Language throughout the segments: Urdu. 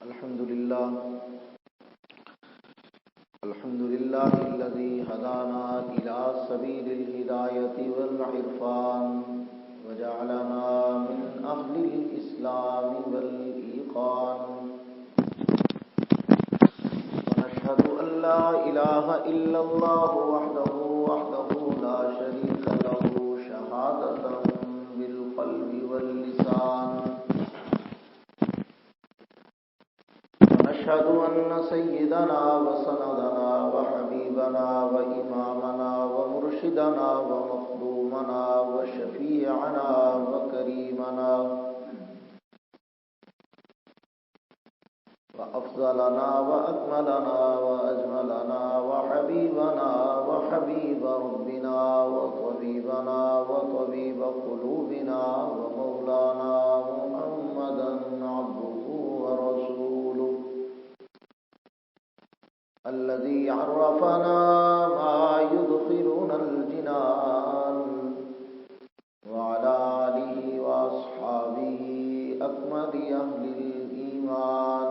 الحمد لله الذي هدانا إلى سبيل الهداية والعرفان وجعلنا من أهل الإسلام والإيقان ونشهد أن لا إله إلا الله وحده لا شريك له شهادة بالقلب واللسان ونشهد أن سيدنا وسندنا وحبيبنا وإمامنا ومرشدنا ومخدومنا وشفيعنا وكريمنا وأفضلنا وأكملنا وأجملنا وحبيبنا وحبيب ربنا وطبيبنا وطبيب قلوبنا ومولانا محمدا عبده ورسوله الذي عرفنا ما يدخلنا الجنان وعلى آله وأصحابه أكمل أهل الإيمان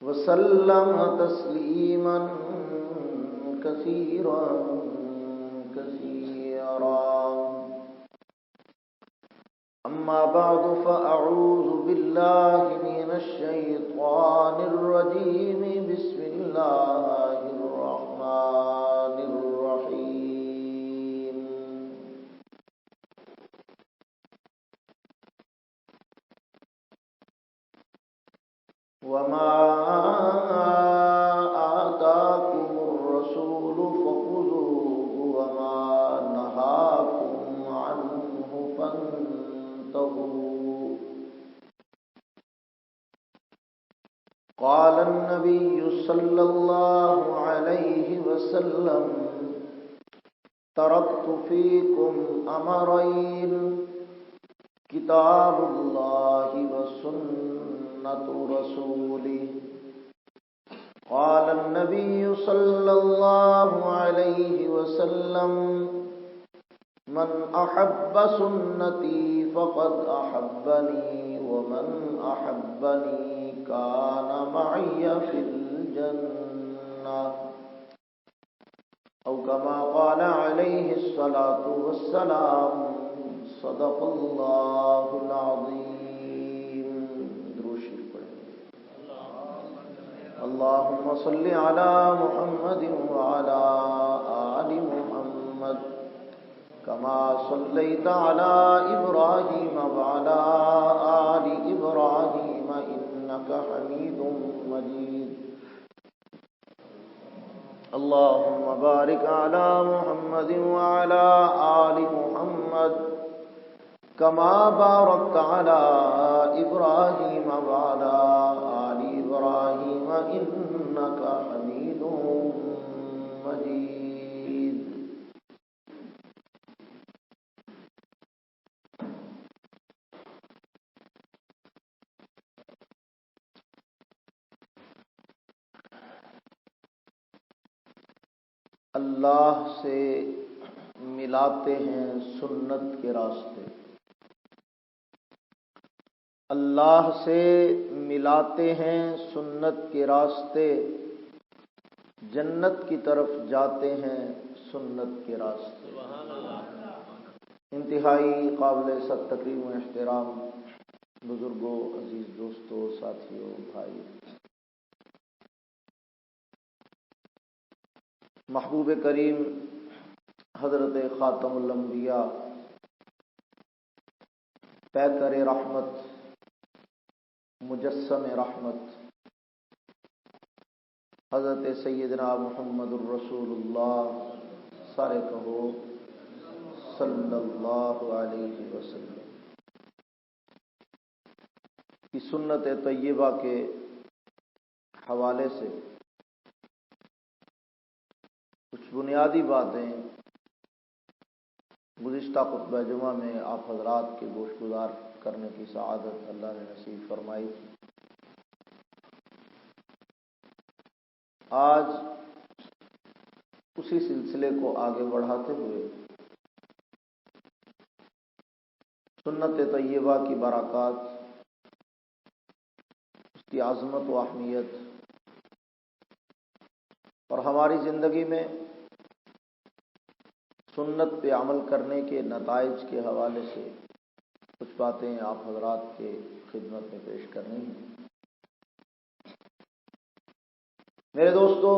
وسلم تسليما كثيرا أما بعد فأعوذ بالله من الشيطان الرجيم بسم الله الرحمن الرحيم وما آتاكم الرسول فخذوه وما نهاكم عنه فانتهوا قال النبي صلى الله عليه وسلم تركت فيكم أمرين كتاب الله وسنة رسوله قال النبي صلى الله عليه وسلم من أحب سنتي فقد أحبني ومن أحبني كان معي في الجنة أو كما قال عليه الصلاة والسلام صدق الله العظيم اللهم صل على محمد وعلى آل محمد كما صليت على إبراهيم وعلى آل إبراهيم إنك حميد مجيد اللهم بارك على محمد وعلى آل محمد كما باركت على إبراهيم وعلى آل إبراهيم إنك حميد مجيد اللہ سے ملاتے ہیں سنت کے راستے، اللہ سے ملاتے ہیں سنت کے راستے، جنت کی طرف جاتے ہیں سنت کے راستے۔ انتہائی قابل سب تکریم و احترام بزرگوں، عزیز دوستوں، ساتھیوں، بھائی، محبوب کریم حضرت خاتم الانبیاء پیکر رحمت، مجسم رحمت، حضرت سیدنا محمد الرسول اللہ، سارے کہو صلی اللہ علیہ وسلم کی سنت طیبہ کے حوالے سے کچھ بنیادی باتیں گزشتہ خطبہ جمعہ میں آپ حضرات کے گوش گزار کرنے کی سعادت اللہ نے نصیب فرمائی تھی۔ آج اسی سلسلے کو آگے بڑھاتے ہوئے سنت طیبہ کی برکات کی عظمت و اہمیت اور ہماری زندگی میں سنت پہ عمل کرنے کے نتائج کے حوالے سے کچھ باتیں آپ حضرات کے خدمت میں پیش کرنی ہیں۔ میرے دوستو،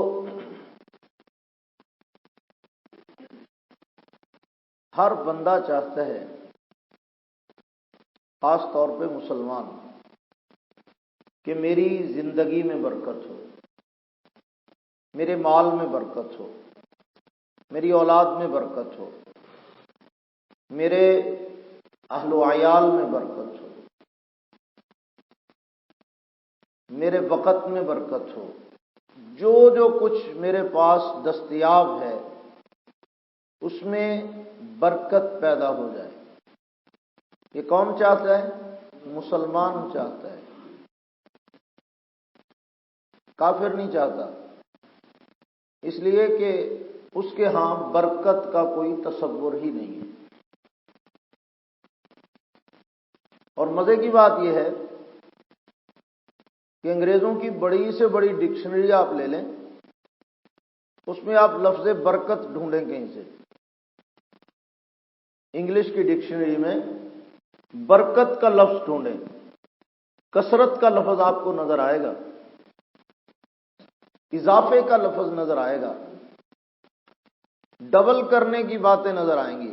ہر بندہ چاہتا ہے، خاص طور پہ مسلمان، کہ میری زندگی میں برکت ہو، میرے مال میں برکت ہو، میری اولاد میں برکت ہو، میرے اہل و عیال میں برکت ہو، میرے وقت میں برکت ہو، جو کچھ میرے پاس دستیاب ہے اس میں برکت پیدا ہو جائے۔ یہ کون چاہتا ہے؟ مسلمان چاہتا ہے، کافر نہیں چاہتا، اس لیے کہ اس کے ہاں برکت کا کوئی تصور ہی نہیں ہے۔ اور مزے کی بات یہ ہے کہ انگریزوں کی بڑی سے بڑی ڈکشنری آپ لے لیں، اس میں آپ لفظ برکت ڈھونڈیں کہیں سے۔ انگلش کی ڈکشنری میں برکت کا لفظ ڈھونڈیں، کثرت کا لفظ آپ کو نظر آئے گا، اضافے کا لفظ نظر آئے گا، ڈبل کرنے کی باتیں نظر آئیں گی۔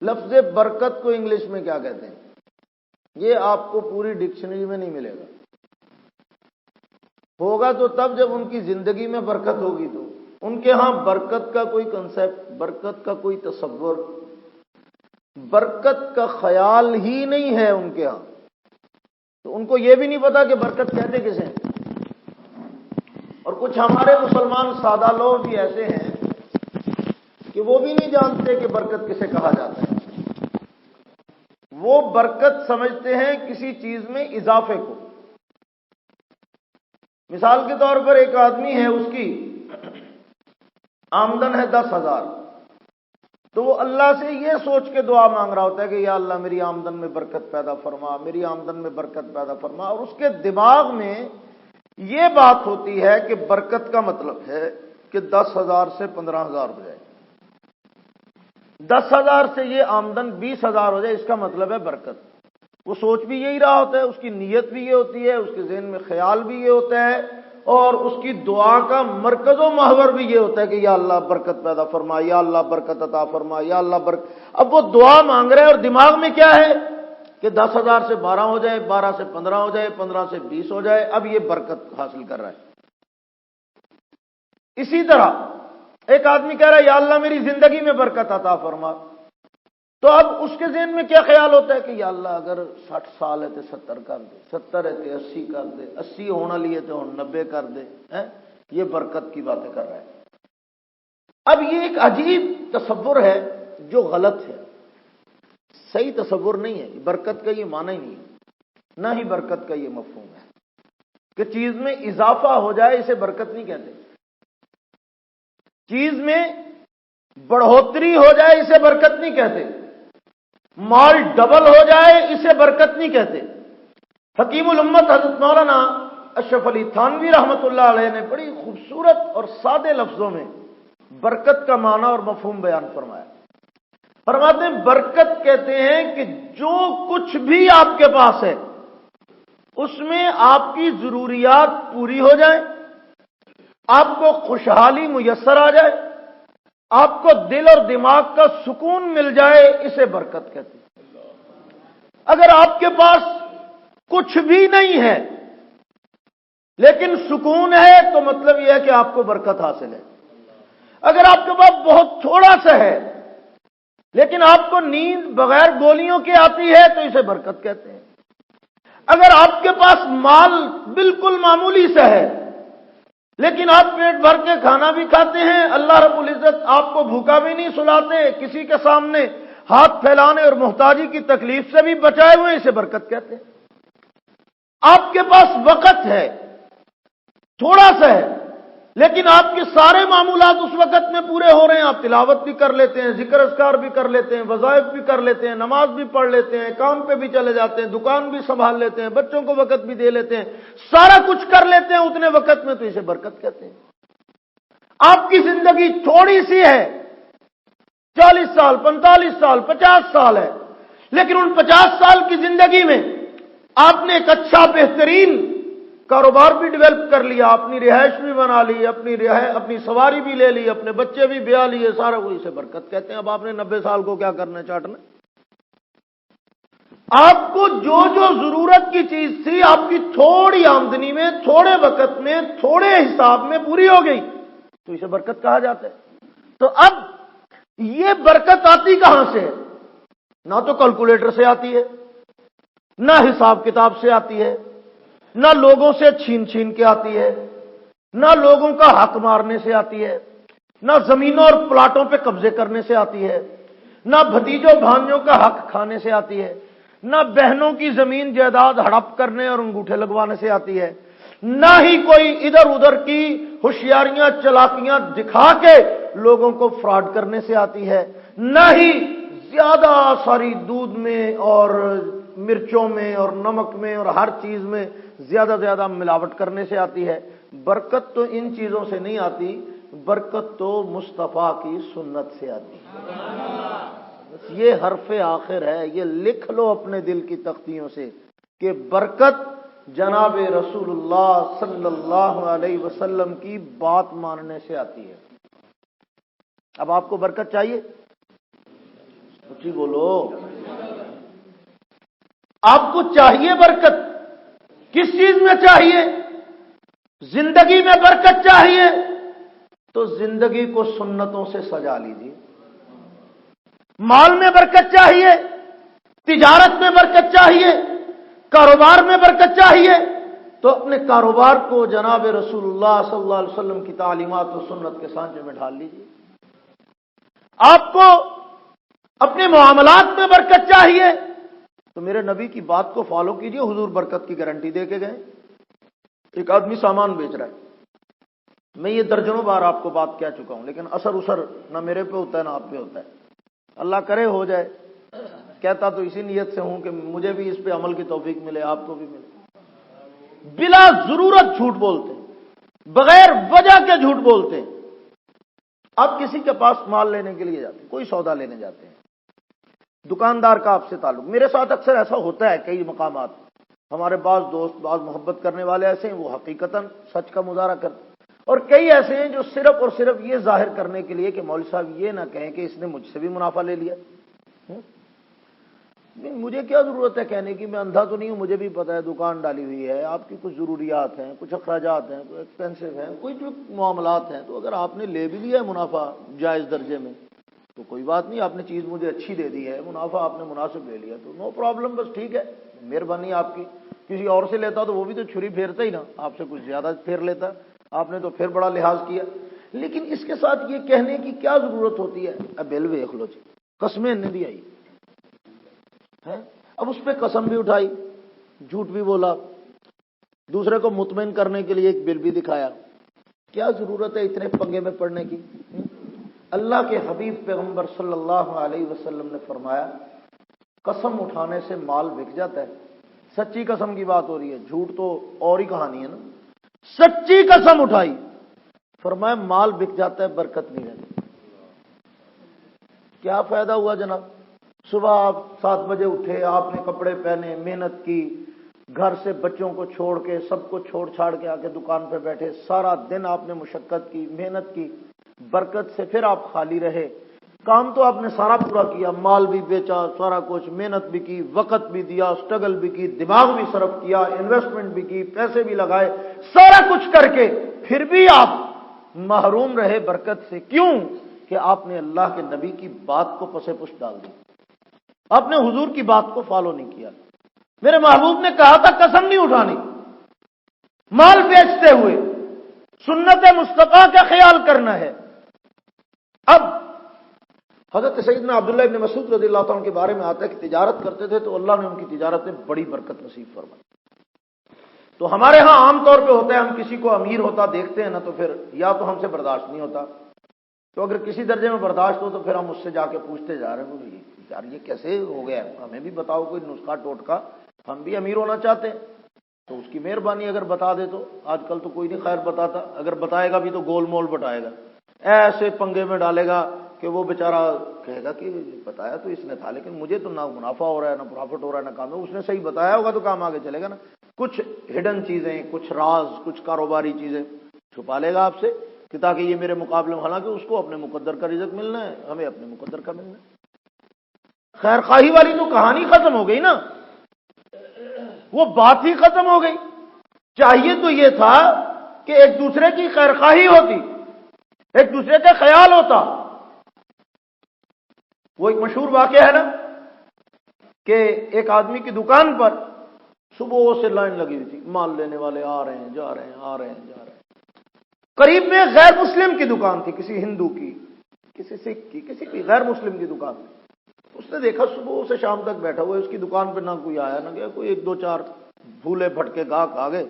لفظ برکت کو انگلش میں کیا کہتے ہیں، یہ آپ کو پوری ڈکشنری میں نہیں ملے گا۔ ہوگا تو تب جب ان کی زندگی میں برکت ہوگی، تو ان کے ہاں برکت کا کوئی کنسیپٹ، برکت کا کوئی تصور، برکت کا خیال ہی نہیں ہے ان کے ہاں۔ تو ان کو یہ بھی نہیں پتا کہ برکت کہتے کسے ہیں۔ اور کچھ ہمارے مسلمان سادہ لوگ بھی ایسے ہیں کہ وہ بھی نہیں جانتے کہ برکت کسے کہا جاتا ہے۔ وہ برکت سمجھتے ہیں کسی چیز میں اضافے کو۔ مثال کے طور پر ایک آدمی ہے، اس کی آمدن ہے 10,000، تو وہ اللہ سے یہ سوچ کے دعا مانگ رہا ہوتا ہے کہ یا اللہ میری آمدن میں برکت پیدا فرما، میری آمدن میں برکت پیدا فرما، اور اس کے دماغ میں یہ بات ہوتی ہے کہ برکت کا مطلب ہے کہ 10,000 سے 15,000 ہو جائے، 10,000 سے یہ آمدن 20,000 ہو جائے، اس کا مطلب ہے برکت۔ وہ سوچ بھی یہی رہا ہوتا ہے، اس کی نیت بھی یہ ہوتی ہے، اس کے ذہن میں خیال بھی یہ ہوتا ہے، اور اس کی دعا کا مرکز و محور بھی یہ ہوتا ہے کہ یا اللہ برکت پیدا فرما، یا اللہ برکت عطا فرما، یا اللہ برکت۔ اب وہ دعا مانگ رہے ہیں اور دماغ میں کیا ہے کہ 10,000 سے 12 ہو جائے، 12 سے 15 ہو جائے، 15 سے 20 ہو جائے، اب یہ برکت حاصل کر رہا ہے۔ اسی طرح ایک آدمی کہہ رہا ہے یا اللہ میری زندگی میں برکت عطا فرما، تو اب اس کے ذہن میں کیا خیال ہوتا ہے کہ یا اللہ اگر 60 سال ہے تو 70 کر دے، 70 ہے تو 80 کر دے، 80 ہونا لیے تو 90 کر دے، یہ برکت کی باتیں کر رہا ہے۔ اب یہ ایک عجیب تصور ہے جو غلط ہے، صحیح تصور نہیں ہے۔ برکت کا یہ معنی ہی نہیں ہے، نہ ہی برکت کا یہ مفہوم ہے کہ چیز میں اضافہ ہو جائے اسے برکت نہیں کہتے، چیز میں بڑھوتری ہو جائے اسے برکت نہیں کہتے، مال ڈبل ہو جائے اسے برکت نہیں کہتے۔ حکیم الامت حضرت مولانا اشرف علی تھانوی رحمۃ اللہ علیہ نے بڑی خوبصورت اور سادے لفظوں میں برکت کا معنی اور مفہوم بیان فرمایا۔ فرماتے ہیں برکت کہتے ہیں کہ جو کچھ بھی آپ کے پاس ہے اس میں آپ کی ضروریات پوری ہو جائیں، آپ کو خوشحالی میسر آ جائے، آپ کو دل اور دماغ کا سکون مل جائے، اسے برکت کہتے ہیں۔ اگر آپ کے پاس کچھ بھی نہیں ہے لیکن سکون ہے تو مطلب یہ ہے کہ آپ کو برکت حاصل ہے۔ اگر آپ کے پاس بہت تھوڑا سا ہے لیکن آپ کو نیند بغیر گولیوں کے آتی ہے تو اسے برکت کہتے ہیں۔ اگر آپ کے پاس مال بالکل معمولی سا ہے لیکن آپ پیٹ بھر کے کھانا بھی کھاتے ہیں، اللہ رب العزت آپ کو بھوکا بھی نہیں سلاتے، کسی کے سامنے ہاتھ پھیلانے اور محتاجی کی تکلیف سے بھی بچائے ہوئے، اسے برکت کہتے ہیں۔ آپ کے پاس وقت ہے، تھوڑا سا ہے لیکن آپ کے سارے معمولات اس وقت میں پورے ہو رہے ہیں، آپ تلاوت بھی کر لیتے ہیں، ذکر اذکار بھی کر لیتے ہیں، وظائف بھی کر لیتے ہیں، نماز بھی پڑھ لیتے ہیں، کام پہ بھی چلے جاتے ہیں، دکان بھی سنبھال لیتے ہیں، بچوں کو وقت بھی دے لیتے ہیں، سارا کچھ کر لیتے ہیں اتنے وقت میں، تو اسے برکت کہتے ہیں۔ آپ کی زندگی تھوڑی سی ہے، 40 سال 45 سال 50 سال ہے، لیکن ان 50 سال کی زندگی میں آپ نے ایک اچھا بہترین کاروبار بھی ڈیولپ کر لیا، اپنی رہائش بھی بنا لی، اپنی سواری بھی لے لی، اپنے بچے بھی بیاہ لیے، سارا کوئی اسے برکت کہتے ہیں۔ اب آپ نے 90 سال کو کیا کرنا ہے، چاٹنا؟ آپ کو جو جو ضرورت کی چیز تھی آپ کی تھوڑی آمدنی میں، تھوڑے وقت میں، تھوڑے حساب میں پوری ہو گئی، تو اسے برکت کہا جاتا ہے۔ تو اب یہ برکت آتی کہاں سے ہے؟ نہ تو کیلکولیٹر سے آتی ہے، نہ حساب کتاب سے آتی ہے، نہ لوگوں سے چھین چھین کے آتی ہے، نہ لوگوں کا حق مارنے سے آتی ہے، نہ زمینوں اور پلاٹوں پہ قبضے کرنے سے آتی ہے، نہ بھتیجوں بھانجوں کا حق کھانے سے آتی ہے، نہ بہنوں کی زمین جائیداد ہڑپ کرنے اور انگوٹھے لگوانے سے آتی ہے، نہ ہی کوئی ادھر ادھر کی ہوشیاریاں چلاکیاں دکھا کے لوگوں کو فراڈ کرنے سے آتی ہے، نہ ہی زیادہ ساری دودھ میں اور مرچوں میں اور نمک میں اور ہر چیز میں زیادہ ملاوٹ کرنے سے آتی ہے۔ برکت تو ان چیزوں سے نہیں آتی، برکت تو مصطفیٰ کی سنت سے آتی ہے۔ یہ حرف آخر ہے، یہ لکھ لو اپنے دل کی تختیوں سے کہ برکت جناب رسول اللہ صلی اللہ علیہ وسلم کی بات ماننے سے آتی ہے۔ اب آپ کو برکت چاہیے؟ اچھی بولو، آپ کو چاہیے برکت؟ کس چیز میں چاہیے؟ زندگی میں برکت چاہیے تو زندگی کو سنتوں سے سجا لیجیے۔ مال میں برکت چاہیے، تجارت میں برکت چاہیے، کاروبار میں برکت چاہیے تو اپنے کاروبار کو جناب رسول اللہ صلی اللہ علیہ وسلم کی تعلیمات و سنت کے سانچے میں ڈھال لیجیے۔ آپ کو اپنے معاملات میں برکت چاہیے تو میرے نبی کی بات کو فالو کیجیے، حضور برکت کی گارنٹی دے کے گئے۔ ایک آدمی سامان بیچ رہا ہے، میں یہ درجنوں بار آپ کو بات کہہ چکا ہوں، لیکن اثر نہ میرے پہ ہوتا ہے نہ آپ پہ ہوتا ہے، اللہ کرے ہو جائے، کہتا تو اسی نیت سے ہوں کہ مجھے بھی اس پہ عمل کی توفیق ملے، آپ کو بھی ملے۔ بلا ضرورت جھوٹ بولتے ہیں، بغیر وجہ کے جھوٹ بولتے ہیں۔ آپ کسی کے پاس مال لینے کے لیے جاتے ہیں، کوئی سودا لینے جاتے ہیں، دکاندار کا آپ سے تعلق، میرے ساتھ اکثر ایسا ہوتا ہے، کئی مقامات ہمارے بعض دوست، بعض محبت کرنے والے ایسے ہیں، وہ حقیقتاً سچ کا مظاہرہ کرتے ہیں، اور کئی ایسے ہیں جو صرف اور صرف یہ ظاہر کرنے کے لیے کہ مولوی صاحب یہ نہ کہیں کہ اس نے مجھ سے بھی منافع لے لیا۔ مجھے کیا ضرورت ہے کہنے کی، میں اندھا تو نہیں ہوں، مجھے بھی پتا ہے دکان ڈالی ہوئی ہے، آپ کی کچھ ضروریات ہیں، کچھ اخراجات ہیں، کچھ ایکسپینسو ہیں، کوئی جو معاملات ہیں، تو اگر آپ نے لے بھی لیا ہے منافع جائز درجے میں تو کوئی بات نہیں، آپ نے چیز مجھے اچھی دے دی ہے، منافع آپ نے مناسب لے لیا تو نو پرابلم، بس ٹھیک ہے، مہربانی آپ کی۔ کسی اور سے لیتا تو وہ بھی تو چھری پھیرتا ہی نا، آپ سے کچھ زیادہ پھیر لیتا، آپ نے تو پھر بڑا لحاظ کیا۔ لیکن اس کے ساتھ یہ کہنے کی کیا ضرورت ہوتی ہے، اب بل دیکھ لو جی، قسمیں نہیں دی آئی ہے، اب اس پہ قسم بھی اٹھائی، جھوٹ بھی بولا، دوسرے کو مطمئن کرنے کے لیے ایک بل بھی دکھایا، کیا ضرورت ہے اتنے پنگے میں پڑنے کی؟ اللہ کے حبیب پیغمبر صلی اللہ علیہ وسلم نے فرمایا قسم اٹھانے سے مال بک جاتا ہے۔ سچی قسم کی بات ہو رہی ہے، جھوٹ تو اور ہی کہانی ہے نا، سچی قسم اٹھائی، فرمایا مال بک جاتا ہے، برکت نہیں رہتی۔ کیا فائدہ ہوا جناب؟ صبح آپ 7 بجے اٹھے، آپ نے کپڑے پہنے، محنت کی، گھر سے بچوں کو چھوڑ کے، سب کو چھوڑ چھاڑ کے آ کے دکان پہ بیٹھے، سارا دن آپ نے مشقت کی، محنت کی، برکت سے پھر آپ خالی رہے۔ کام تو آپ نے سارا پورا کیا، مال بھی بیچا، سارا کچھ، محنت بھی کی، وقت بھی دیا، سٹرگل بھی کی، دماغ بھی صرف کیا، انویسٹمنٹ بھی کی، پیسے بھی لگائے، سارا کچھ کر کے پھر بھی آپ محروم رہے برکت سے۔ کیوں؟ کہ آپ نے اللہ کے نبی کی بات کو پسے پش ڈال دی، آپ نے حضور کی بات کو فالو نہیں کیا۔ میرے محبوب نے کہا تھا قسم نہیں اٹھانی، مال بیچتے ہوئے سنت مصطفیٰ کا خیال کرنا ہے۔ اب حضرت سیدنا عبداللہ ابن مسعود رضی اللہ عنہ کے بارے میں آتا ہے کہ تجارت کرتے تھے تو اللہ نے ان کی تجارت میں بڑی برکت نصیب فرمائی۔ تو ہمارے ہاں عام طور پہ ہوتا ہے، ہم کسی کو امیر ہوتا دیکھتے ہیں نا تو پھر یا تو ہم سے برداشت نہیں ہوتا، تو اگر کسی درجے میں برداشت ہو تو پھر ہم اس سے جا کے پوچھتے جا رہے ہیں یار یہ کیسے ہو گیا، ہمیں بھی بتاؤ کوئی نسخہ ٹوٹکا، ہم بھی امیر ہونا چاہتے ہیں۔ تو اس کی مہربانی اگر بتا دے تو، آج کل تو کوئی نہیں خیر بتاتا، اگر بتائے گا بھی تو گول مول بتائے گا، ایسے پنگے میں ڈالے گا کہ وہ بیچارہ کہے گا کہ بتایا تو اس نے تھا لیکن مجھے تو نہ منافع ہو رہا ہے نہ پروفٹ ہو رہا ہے نہ کام ہے، اس نے صحیح بتایا ہوگا تو کام آگے چلے گا نا۔ کچھ ہڈن چیزیں، کچھ راز، کچھ کاروباری چیزیں چھپا لے گا آپ سے کہ تاکہ یہ میرے مقابلے میں، حالانکہ اس کو اپنے مقدر کا رزق ملنا ہے، ہمیں اپنے مقدر کا ملنا ہے۔ خیر خواہی والی تو کہانی ختم ہو گئی نا، وہ بات ہی ختم ہو گئی۔ چاہیے تو یہ تھا کہ ایک دوسرے کی خیر خواہی ہوتی، ایک دوسرے کا خیال ہوتا۔ وہ ایک مشہور واقعہ ہے نا کہ ایک آدمی کی دکان پر صبح سے لائن لگی ہوئی تھی، مال لینے والے آ رہے ہیں جا رہے ہیں، آ رہے ہیں جا رہے ہیں۔ قریب میں غیر مسلم کی دکان تھی، کسی ہندو کی، کسی سکھ کی، کسی کی غیر مسلم کی دکان تھی۔ اس نے دیکھا صبح سے شام تک بیٹھا ہوا ہے، اس کی دکان پہ نہ کوئی آیا نہ گیا، کوئی ایک دو چار بھولے بھٹکے گاہک آ گئے۔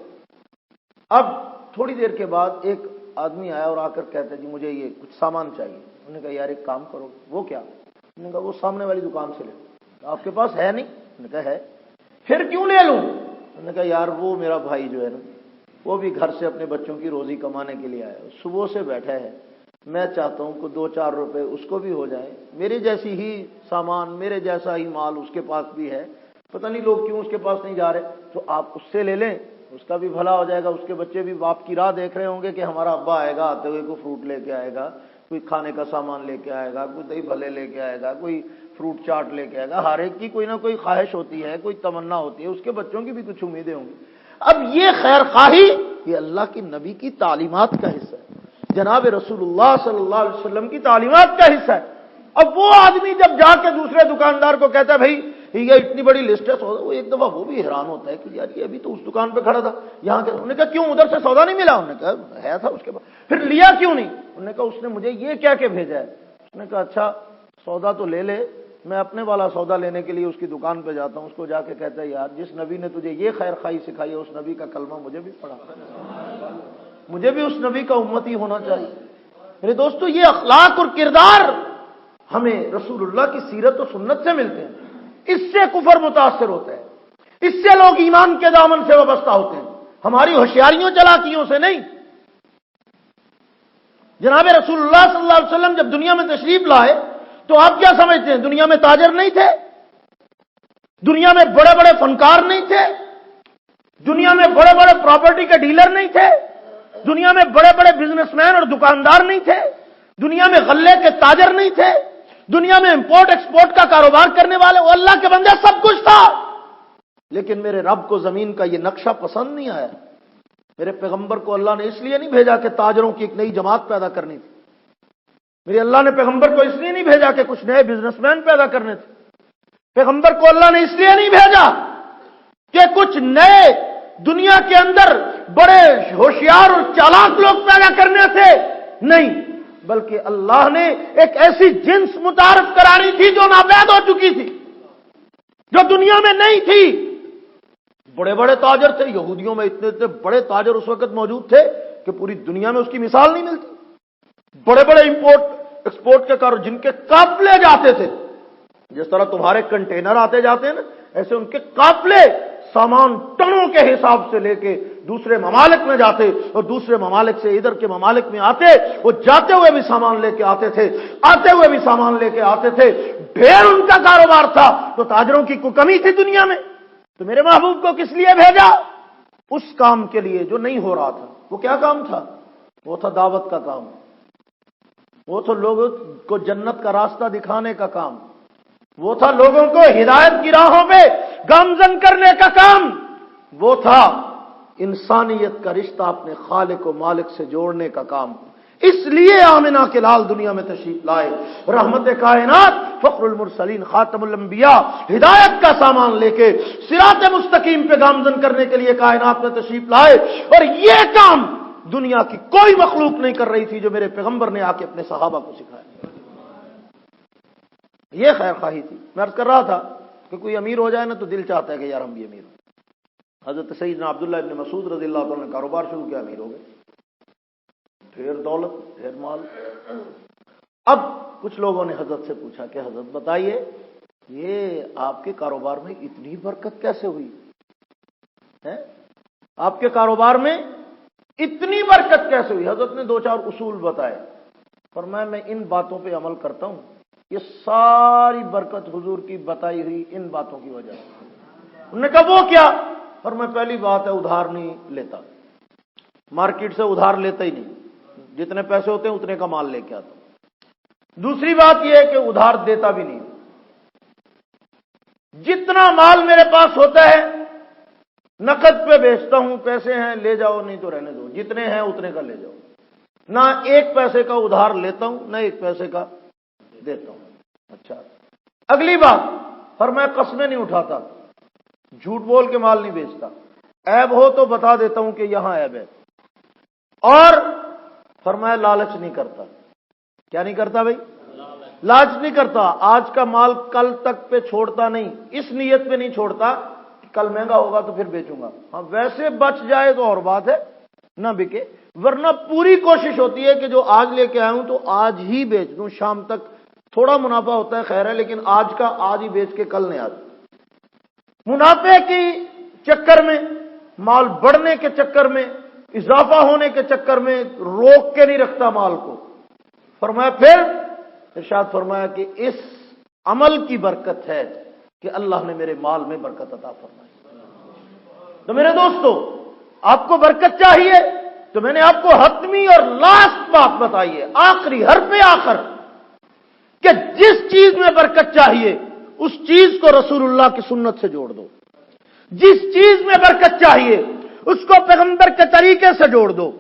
اب تھوڑی دیر کے بعد ایک آدمی آیا اور آ کر کہتا جی مجھے یہ کچھ سامان چاہیے۔ انہوں نے کہا یار ایک کام کرو، وہ کیا؟ انہوں نے کہا وہ سامنے والی دکان سے لے۔ آپ کے پاس ہے نہیں؟ انہوں نے کہا ہے۔ پھر کیوں لے لوں؟ انہوں نے کہا یار وہ میرا بھائی جو ہے نا وہ بھی گھر سے اپنے بچوں کی روزی کمانے کے لیے آیا، صبح سے بیٹھا ہے، میں چاہتا ہوں کہ دو چار روپے اس کو بھی ہو جائے، میرے جیسی ہی سامان، میرے جیسا ہی مال اس کے پاس بھی ہے، پتہ نہیں لوگ کیوں اس کے پاس نہیں جا رہے، تو آپ اس سے لے لیں، اس کا بھی بھلا ہو جائے گا، اس کے بچے بھی باپ کی راہ دیکھ رہے ہوں گے کہ ہمارا ابا آئے گا، آتے ہوئے کوئی فروٹ لے کے آئے گا، کوئی کھانے کا سامان لے کے آئے گا، کوئی دہی بھلے لے کے آئے گا، کوئی فروٹ چاٹ لے کے آئے گا۔ ہر ایک کی کوئی نہ کوئی خواہش ہوتی ہے، کوئی تمنا ہوتی ہے، اس کے بچوں کی بھی کچھ امیدیں ہوں گی۔ اب یہ خیر خواہی یہ اللہ کی نبی کی تعلیمات کا حصہ ہے، جناب رسول اللہ صلی اللہ علیہ وسلم کی تعلیمات کا حصہ ہے۔ اب وہ آدمی جب جا کے دوسرے دکاندار کو کہتا ہے بھائی یہ اتنی بڑی لسٹ ہے سودا، وہ ایک دفعہ وہ بھی حیران ہوتا ہے کہ یار یہ ابھی تو اس دکان پہ کھڑا تھا یہاں کے، انہوں نے کہا کیوں ادھر سے سودا نہیں ملا؟ انہوں نے کہا ہے تھا اس کے بعد، پھر لیا کیوں نہیں؟ انہوں نے کہا اس نے مجھے یہ کہہ کے بھیجا ہے۔ اس نے کہا اچھا سودا تو لے لے، میں اپنے والا سودا لینے کے لیے اس کی دکان پہ جاتا ہوں، اس کو جا کے کہتا ہے یار جس نبی نے تجھے یہ خیر خواہی سکھائی ہے اس نبی کا کلمہ مجھے بھی پڑھا، مجھے بھی اس نبی کا امتی ہونا چاہیے۔ میرے دوستو یہ اخلاق اور کردار ہمیں رسول اللہ کی سیرت و سنت سے ملتے ہیں، اس سے کفر متاثر ہوتا ہے، اس سے لوگ ایمان کے دامن سے وابستہ ہوتے ہیں، ہماری ہوشیاریوں چلاکیوں سے نہیں۔ جناب رسول اللہ صلی اللہ علیہ وسلم جب دنیا میں تشریف لائے تو آپ کیا سمجھتے ہیں دنیا میں تاجر نہیں تھے؟ دنیا میں بڑے بڑے فنکار نہیں تھے؟ دنیا میں بڑے بڑے پراپرٹی کے ڈیلر نہیں تھے؟ دنیا میں بڑے بڑے بزنس مین اور دکاندار نہیں تھے؟ دنیا میں غلے کے تاجر نہیں تھے؟ دنیا میں امپورٹ ایکسپورٹ کا کاروبار کرنے والے، وہ اللہ کے بندے سب کچھ تھا، لیکن میرے رب کو زمین کا یہ نقشہ پسند نہیں آیا۔ میرے پیغمبر کو اللہ نے اس لیے نہیں بھیجا کہ تاجروں کی ایک نئی جماعت پیدا کرنی تھی، میرے اللہ نے پیغمبر کو اس لیے نہیں بھیجا کہ کچھ نئے بزنس مین پیدا کرنے تھے، پیغمبر کو اللہ نے اس لیے نہیں بھیجا کہ کچھ نئے دنیا کے اندر بڑے ہوشیار اور چالاک لوگ پیدا کرنے تھے، نہیں، بلکہ اللہ نے ایک ایسی جنس متعارف کرانی تھی جو ناپید ہو چکی تھی، جو دنیا میں نہیں تھی۔ بڑے بڑے تاجر تھے، یہودیوں میں اتنے اتنے بڑے تاجر اس وقت موجود تھے کہ پوری دنیا میں اس کی مثال نہیں ملتی۔ بڑے بڑے امپورٹ ایکسپورٹ کے کاروبار جن کے قافلے جاتے تھے، جس طرح تمہارے کنٹینر آتے جاتے ہیں نا، ایسے ان کے قافلے سامان ٹنوں کے حساب سے لے کے دوسرے ممالک میں جاتے اور دوسرے ممالک سے ادھر کے ممالک میں آتے، وہ جاتے ہوئے بھی سامان لے کے آتے تھے، آتے ہوئے بھی سامان لے کے آتے تھے، ڈھیر ان کا کاروبار تھا، تو تاجروں کی کوئی کمی تھی دنیا میں؟ تو میرے محبوب کو کس لیے بھیجا؟ اس کام کے لیے جو نہیں ہو رہا تھا۔ وہ کیا کام تھا؟ وہ تھا دعوت کا کام، وہ تھا لوگوں کو جنت کا راستہ دکھانے کا کام، وہ تھا لوگوں کو ہدایت کی راہوں پہ گامزن کرنے کا کام، وہ تھا انسانیت کا رشتہ اپنے خالق و مالک سے جوڑنے کا کام۔ اس لیے آمنہ کے لال دنیا میں تشریف لائے، رحمت کائنات، فخر المرسلین، خاتم الانبیاء، ہدایت کا سامان لے کے صراط مستقیم پہ گامزن کرنے کے لیے کائنات میں تشریف لائے، اور یہ کام دنیا کی کوئی مخلوق نہیں کر رہی تھی جو میرے پیغمبر نے آ کے اپنے صحابہ کو سکھایا۔ یہ خیر خواہی تھی۔ میں عرض کر رہا تھا کہ کوئی امیر ہو جائے نا تو دل چاہتا ہے کہ یار ہم بھی امیر ہوں، حضرت سیدنا عبداللہ ابن مسعود رضی اللہ عنہ نے کاروبار شروع کیا، امیر ہو گئے، ڈھیر دولت، ڈھیر مال۔ اب کچھ لوگوں نے حضرت سے پوچھا کہ حضرت بتائیے یہ آپ کے کاروبار میں اتنی برکت کیسے ہوئی ہے؟ آپ کے کاروبار میں اتنی برکت کیسے ہوئی؟ حضرت نے 2-4 اصول بتائے، فرمایا میں ان باتوں پہ عمل کرتا ہوں، یہ ساری برکت حضور کی بتائی ہوئی ان باتوں کی وجہ سے۔ انہوں نے کہا وہ کیا؟ فرمایا پہلی بات ہے ادھار نہیں لیتا، مارکیٹ سے ادھار لیتا ہی نہیں، جتنے پیسے ہوتے ہیں اتنے کا مال لے کے آتا ہوں۔ دوسری بات یہ ہے کہ ادھار دیتا بھی نہیں، جتنا مال میرے پاس ہوتا ہے نقد پہ بیچتا ہوں، پیسے ہیں لے جاؤ نہیں تو رہنے دو، جتنے ہیں اتنے کا لے جاؤ، نہ ایک پیسے کا ادھار لیتا ہوں نہ ایک پیسے کا دیتا ہوں۔ اچھا، اگلی بات فرمایا قسمیں نہیں اٹھاتا، جھوٹ بول کے مال نہیں بیچتا، عیب ہو تو بتا دیتا ہوں کہ یہاں عیب ہے، اور فرمایا لالچ نہیں کرتا۔ کیا نہیں کرتا بھائی؟ لالچ نہیں کرتا، آج کا مال کل تک پہ چھوڑتا نہیں، اس نیت پہ نہیں چھوڑتا کہ کل مہنگا ہوگا تو پھر بیچوں گا، ہاں ویسے بچ جائے تو اور بات ہے، نہ بکے، ورنہ پوری کوشش ہوتی ہے کہ جو آج لے کے آیا ہوں تو آج ہی بیچ دوں، شام تک تھوڑا منافع ہوتا ہے خیر ہے، لیکن آج کا آج ہی بیچ کے کل نہیں آتا۔ منافع کی چکر میں، مال بڑھنے کے چکر میں، اضافہ ہونے کے چکر میں روک کے نہیں رکھتا مال کو۔ فرمایا پھر ارشاد فرمایا کہ اس عمل کی برکت ہے کہ اللہ نے میرے مال میں برکت عطا فرمائی۔ تو میرے دوستو، آپ کو برکت چاہیے تو میں نے آپ کو حتمی اور لاسٹ بات بتائی ہے، آخری حرف آخر، کہ جس چیز میں برکت چاہیے اس چیز کو رسول اللہ کی سنت سے جوڑ دو، جس چیز میں برکت چاہیے اس کو پیغمبر کے طریقے سے جوڑ دو،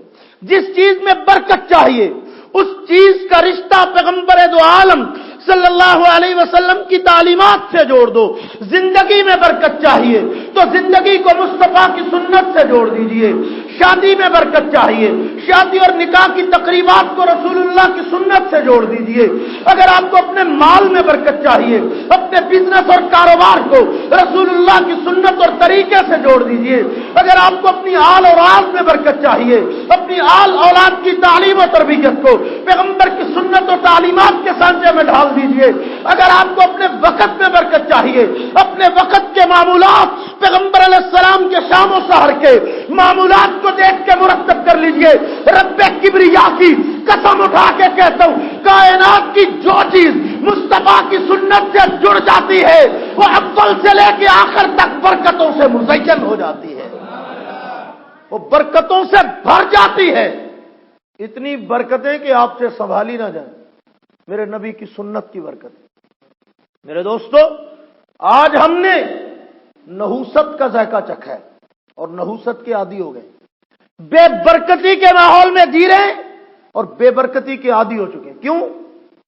جس چیز میں برکت چاہیے اس چیز کا رشتہ پیغمبر دو عالم صلی اللہ علیہ وسلم کی تعلیمات سے جوڑ دو۔ زندگی میں برکت چاہیے تو زندگی کو مصطفیٰ کی سنت سے جوڑ دیجئے، شادی میں برکت چاہیے شادی اور نکاح کی تقریبات کو رسول اللہ کی سنت سے جوڑ دیجئے، اگر آپ کو اپنے مال میں برکت چاہیے اپنے بزنس اور کاروبار کو رسول اللہ کی سنت اور طریقے سے جوڑ دیجئے، اگر آپ کو اپنی آل اور اولاد میں برکت چاہیے اپنی آل اولاد کی تعلیم و تربیت کو پیغمبر کی سنت اور تعلیمات کے سانچے میں ڈال دیجئے، اگر آپ کو اپنے وقت میں برکت چاہیے اپنے وقت کے معمولات پیغمبر علیہ السلام کے شام و سحر کے معمولات کو دیکھ کے مرتب کر لیجئے۔ رب کبریا کی قسم اٹھا کے کہتا ہوں، کائنات کی جو چیز مصطفیٰ کی سنت سے جڑ جاتی ہے وہ اول سے لے کے آخر تک برکتوں سے مزین ہو جاتی ہے، وہ برکتوں سے بھر جاتی ہے، اتنی برکتیں کہ آپ سے سنبھالی نہ جائیں، میرے نبی کی سنت کی برکت۔ میرے دوستو، آج ہم نے نحوست کا ذائقہ چکھا ہے اور نحوست کے عادی ہو گئے، بے برکتی کے ماحول میں جی رہے ہیں اور بے برکتی کے عادی ہو چکے ہیں۔ کیوں؟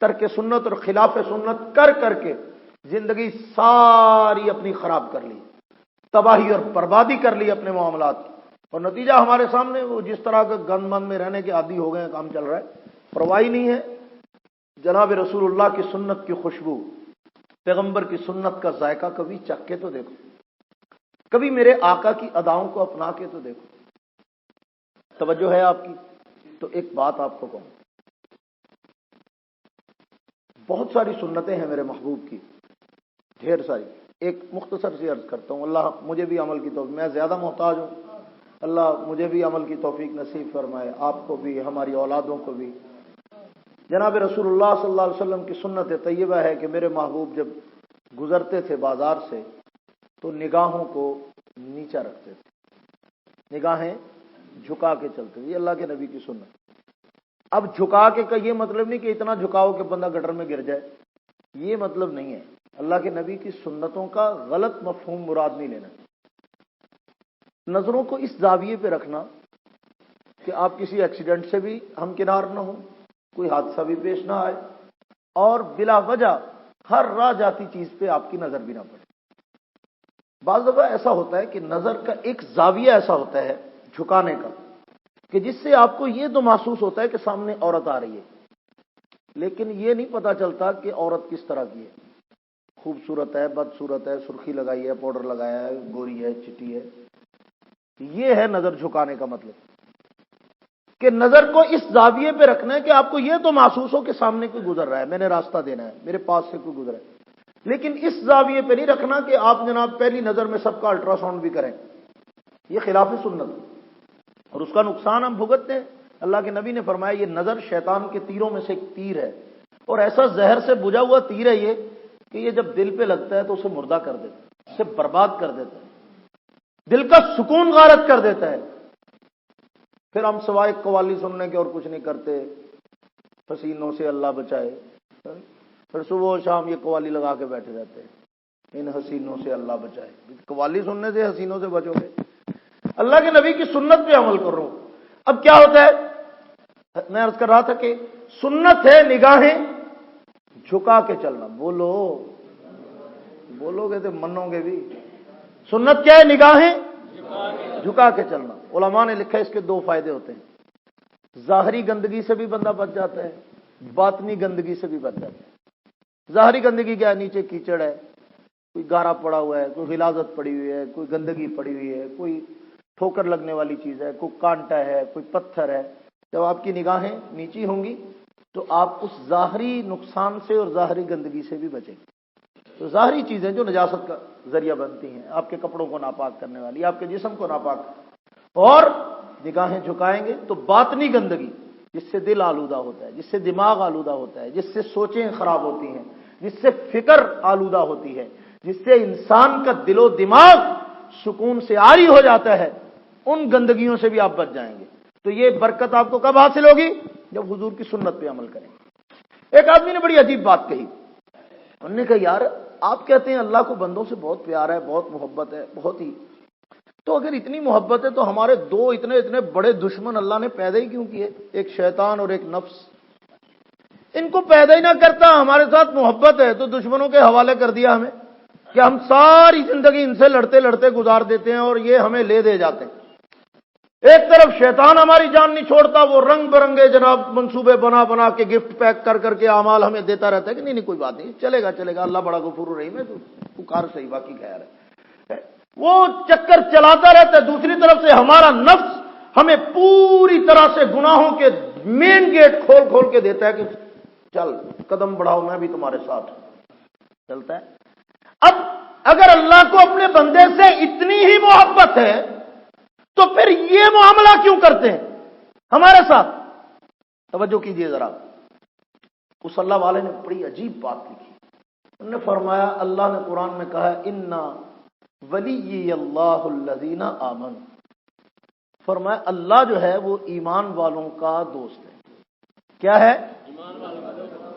ترک سنت اور خلاف سنت کر کر کے زندگی ساری اپنی خراب کر لی، تباہی اور بربادی کر لی اپنے معاملات کی، اور نتیجہ ہمارے سامنے وہ جس طرح کے گند من میں رہنے کے عادی ہو گئے ہیں، کام چل رہا ہے، پرواہ نہیں ہے جناب رسول اللہ کی سنت کی خوشبو، پیغمبر کی سنت کا ذائقہ کبھی چکھ کے تو دیکھو، کبھی میرے آقا کی اداؤں کو اپنا کے تو دیکھو۔ توجہ ہے آپ کی؟ تو ایک بات آپ کو کہوں، بہت ساری سنتیں ہیں میرے محبوب کی، ڈھیر ساری، ایک مختصر سی عرض کرتا ہوں، اللہ مجھے بھی عمل کی توفیق، میں زیادہ محتاج ہوں، اللہ مجھے بھی عمل کی توفیق نصیب فرمائے، آپ کو بھی، ہماری اولادوں کو بھی۔ جناب رسول اللہ صلی اللہ علیہ وسلم کی سنت طیبہ ہے کہ میرے محبوب جب گزرتے تھے بازار سے تو نگاہوں کو نیچا رکھتے تھے، نگاہیں جھکا کے چلتے تھے، یہ اللہ کے نبی کی سنت۔ اب جھکا کے کا یہ مطلب نہیں کہ اتنا جھکاؤ کہ بندہ گٹر میں گر جائے، یہ مطلب نہیں ہے، اللہ کے نبی کی سنتوں کا غلط مفہوم مراد نہیں لینا۔ نظروں کو اس زاویے پہ رکھنا کہ آپ کسی ایکسیڈنٹ سے بھی ہمکنار نہ ہوں، کوئی حادثہ بھی پیش نہ آئے، اور بلا وجہ ہر راہ جاتی چیز پہ آپ کی نظر بھی نہ پڑے۔ بعض دفعہ ایسا ہوتا ہے کہ نظر کا ایک زاویہ ایسا ہوتا ہے جھکانے کا کہ جس سے آپ کو یہ تو محسوس ہوتا ہے کہ سامنے عورت آ رہی ہے، لیکن یہ نہیں پتا چلتا کہ عورت کس طرح کی ہے، خوبصورت ہے، بدصورت ہے، سرخی لگائی ہے، پاؤڈر لگایا ہے، گوری ہے، چٹی ہے، یہ ہے نظر جھکانے کا مطلب، کہ نظر کو اس زاویے پہ رکھنا ہے کہ آپ کو یہ تو محسوس ہو کہ سامنے کوئی گزر رہا ہے، میں نے راستہ دینا ہے، میرے پاس سے کوئی گزرا ہے، لیکن اس زاویے پہ نہیں رکھنا کہ آپ جناب پہلی نظر میں سب کا الٹرا ساؤنڈ بھی کریں، یہ خلاف سنت، اور اس کا نقصان ہم بھگتتے ہیں۔ اللہ کے نبی نے فرمایا یہ نظر شیطان کے تیروں میں سے ایک تیر ہے، اور ایسا زہر سے بجھا ہوا تیر ہے یہ کہ یہ جب دل پہ لگتا ہے تو اسے مردہ کر دیتا ہے، اسے برباد کر دیتا ہے، دل کا سکون غارت کر دیتا ہے۔ پھر ہم سوائے قوالی سننے کے اور کچھ نہیں کرتے، حسینوں سے اللہ بچائے، پھر صبح و شام یہ قوالی لگا کے بیٹھے رہتے ہیں، ان حسینوں سے اللہ بچائے۔ قوالی سننے سے حسینوں سے بچو گے؟ اللہ کے نبی کی سنت پہ عمل کر رہا ہوں۔ اب کیا ہوتا ہے، میں عرض کر رہا تھا کہ سنت ہے نگاہیں جھکا کے چلنا، بولو گے تو منو گے بھی۔ سنت کیا ہے؟ نگاہیں جھکا کے چلنا۔ علماء نے لکھا ہے اس کے دو فائدے ہوتے ہیں، ظاہری گندگی سے بھی بندہ بچ جاتا ہے، باطنی گندگی سے بھی بچ جاتا ہے۔ ظاہری گندگی کیا ہے؟ نیچے کیچڑ ہے، کوئی گارا پڑا ہوا ہے، کوئی غلاظت پڑی ہوئی ہے، کوئی گندگی پڑی ہوئی ہے، کوئی ٹھوکر لگنے والی چیز ہے، کوئی کانٹا ہے، کوئی پتھر ہے۔ جب آپ کی نگاہیں نیچی ہوں گی تو آپ اس ظاہری نقصان سے اور ظاہری گندگی سے بھی بچیں گے۔ تو ظاہری چیزیں جو نجاست کا ذریعہ بنتی ہیں، آپ کے کپڑوں کو ناپاک کرنے والی، آپ کے جسم کو ناپاک، اور نگاہیں جھکائیں گے تو باطنی گندگی جس سے دل آلودہ ہوتا ہے، جس سے دماغ آلودہ ہوتا ہے، جس سے سوچیں خراب ہوتی ہیں، جس سے فکر آلودہ ہوتی ہے، جس سے انسان کا دل و دماغ سکون سے عاری ہو جاتا ہے، ان گندگیوں سے بھی آپ بچ جائیں گے۔ تو یہ برکت آپ کو کب حاصل ہوگی؟ جب حضور کی سنت پہ عمل کریں۔ ایک آدمی نے بڑی عجیب بات کہی، انہوں نے کہا یار آپ کہتے ہیں اللہ کو بندوں سے بہت پیار ہے، بہت محبت ہے، بہت ہی، تو اگر اتنی محبت ہے تو ہمارے دو اتنے بڑے دشمن اللہ نے پیدا ہی کیوں کیے، ایک شیطان اور ایک نفس؟ ان کو پیدا ہی نہ کرتا، ہمارے ساتھ محبت ہے تو دشمنوں کے حوالے کر دیا ہمیں کہ ہم ساری زندگی ان سے لڑتے لڑتے گزار دیتے ہیں اور یہ ہمیں لے دے جاتے ہیں۔ ایک طرف شیطان ہماری جان نہیں چھوڑتا، وہ رنگ برنگے جناب منصوبے بنا کے گفٹ پیک کر کے اعمال ہمیں دیتا رہتا ہے کہ نہیں کوئی بات نہیں، چلے گا اللہ بڑا غفور رحیم ہے، تو پکار صحیح باقی خیر ہے، وہ چکر چلاتا رہتا ہے۔ دوسری طرف سے ہمارا نفس ہمیں پوری طرح سے گناہوں کے مین گیٹ کھول کے دیتا ہے کہ چل قدم بڑھاؤ، میں بھی تمہارے ساتھ چلتا ہے۔ اب اگر اللہ کو اپنے بندے سے اتنی ہی محبت ہے تو پھر یہ معاملہ کیوں کرتے ہیں ہمارے ساتھ؟ توجہ کیجئے ذرا، اس اللہ والے نے بڑی عجیب بات لکھی، انہوں نے فرمایا اللہ نے قرآن میں کہا ہے انا ولی اللہ الذین آمنوا، فرمایا اللہ جو ہے وہ ایمان والوں کا دوست ہے۔ کیا ہے؟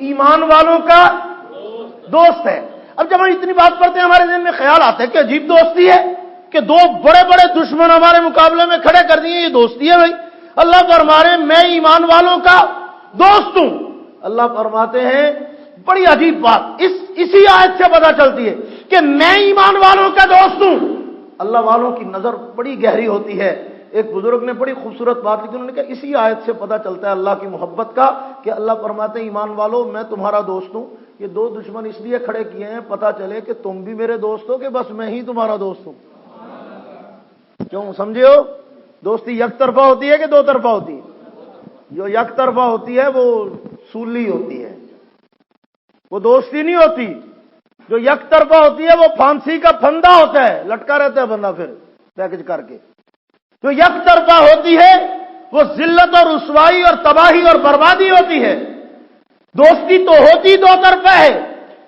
ایمان والوں کا دوست ہے۔ اب جب ہم اتنی بات پڑھتے ہیں ہمارے ذہن میں خیال آتا ہے کہ عجیب دوستی ہے کہ دو بڑے بڑے دشمن ہمارے مقابلے میں کھڑے کر دیے، یہ دوستی ہے بھائی؟ اللہ فرماتے ہیں میں ایمان والوں کا دوست ہوں۔ اللہ فرماتے ہیں بڑی عجیب بات، اسی آیت سے پتہ چلتی ہے کہ میں ایمان والوں کا دوست ہوں۔ اللہ والوں کی نظر بڑی گہری ہوتی ہے۔ ایک بزرگ نے بڑی خوبصورت بات لکھی، انہوں نے کہا اسی آیت سے پتہ چلتا ہے اللہ کی محبت کا کہ اللہ فرماتے ہیں ایمان والوں میں تمہارا دوست ہوں۔ یہ دو دشمن اس لیے کھڑے کیے ہیں پتہ چلے کہ تم بھی میرے دوست ہو کہ بس میں ہی تمہارا دوست ہوں۔ کیوں سمجھے ہو؟ دوستی یک طرفہ ہوتی ہے کہ دو طرفہ ہوتی ہے؟ جو یک طرفہ ہوتی ہے وہ سولی ہوتی ہے، وہ دوستی نہیں ہوتی۔ جو یک طرفہ ہوتی ہے وہ پھانسی کا پھندا ہوتا ہے، لٹکا رہتا ہے بندہ پھر پیکج کر کے۔ جو یک طرفہ ہوتی ہے وہ ذلت اور رسوائی اور تباہی اور بربادی ہوتی ہے۔ دوستی تو ہوتی دو طرفہ ہے،